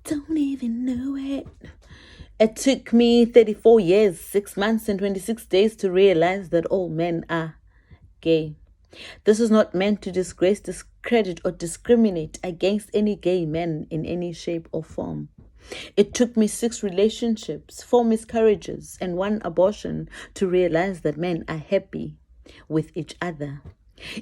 Don't even know it. It took me 34 years, 6 months, and 26 days to realize that all men are gay. This is not meant to disgrace, discredit, or discriminate against any gay men in any shape or form. It took me 6 relationships, 4 miscarriages, and 1 abortion to realize that men are happy with each other.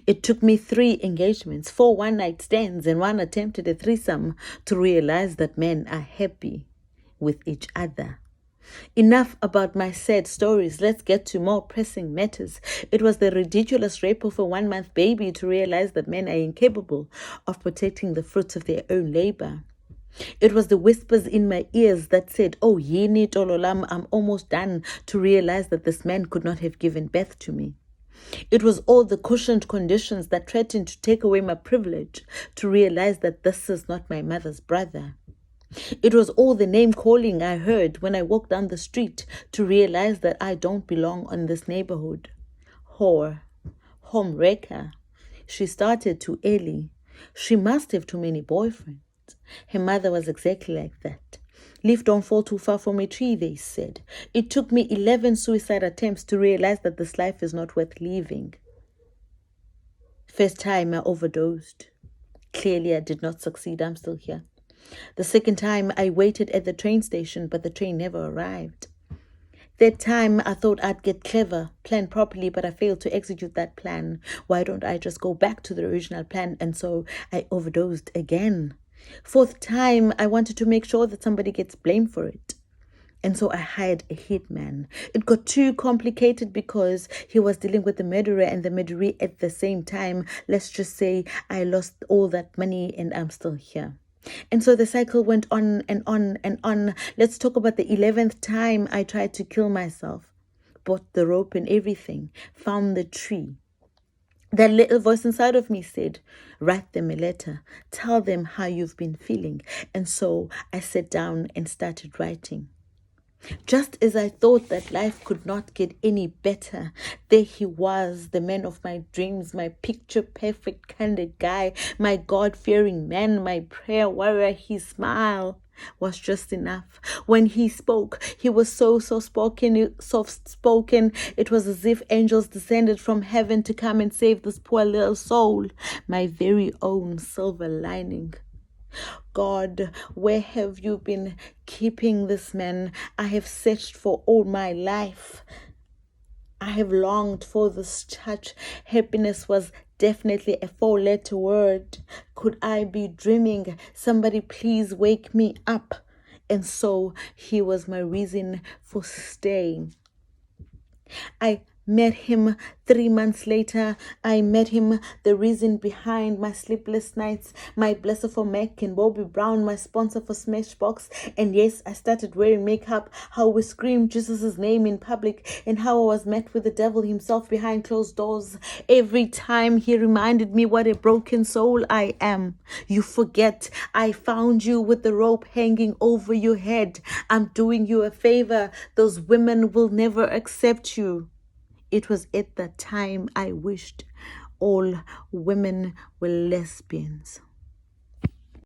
It took me 3 engagements, 4 one-night stands, and 1 attempt at a threesome to realize that men are happy with each other. Enough about my sad stories. Let's get to more pressing matters. It was the ridiculous rape of a 1-month baby to realize that men are incapable of protecting the fruits of their own labor. It was the whispers in my ears that said, "Oh, yini tololam, I'm almost done," to realize that this man could not have given birth to me. It was all the cushioned conditions that threatened to take away my privilege to realize that this is not my mother's brother. It was all the name calling I heard when I walked down the street to realize that I don't belong in this neighborhood. Whore, homewrecker. She started too early. She must have too many boyfriends. Her mother was exactly like that. Leaf don't fall too far from a tree, they said. It took me 11 suicide attempts to realize that this life is not worth living. First time I overdosed. Clearly I did not succeed. I'm still here. The second time I waited at the train station, but the train never arrived. That time I thought I'd get clever, plan properly, but I failed to execute that plan. Why don't I just go back to the original plan? And so I overdosed again. Fourth time, I wanted to make sure that somebody gets blamed for it. And so I hired a hitman. It got too complicated because he was dealing with the murderer and the murderee at the same time. Let's just say I lost all that money and I'm still here. And so the cycle went on and on and on. Let's talk about the 11th time I tried to kill myself. Bought the rope and everything. Found the tree. That little voice inside of me said, write them a letter. Tell them how you've been feeling. And so I sat down and started writing. Just as I thought that life could not get any better, there he was, the man of my dreams, my picture-perfect kind of guy, my God-fearing man, my prayer warrior. His smile was just enough. When he spoke, he was so soft-spoken. It was as if angels descended from heaven to come and save this poor little soul, my very own silver lining. God, where have you been keeping this man? I have searched for all my life. I have longed for this touch. Happiness was definitely a 4-letter word. Could I be dreaming? Somebody please wake me up. And so he was my reason for staying. I met him 3 months later. I met him, the reason behind my sleepless nights, my blesser for Mac and Bobby Brown, my sponsor for Smashbox. And yes, I started wearing makeup, how we screamed Jesus' name in public, and how I was met with the devil himself behind closed doors. Every time he reminded me what a broken soul I am. You forget, I found you with the rope hanging over your head. I'm doing you a favor. Those women will never accept you. It was at that time I wished all women were lesbians.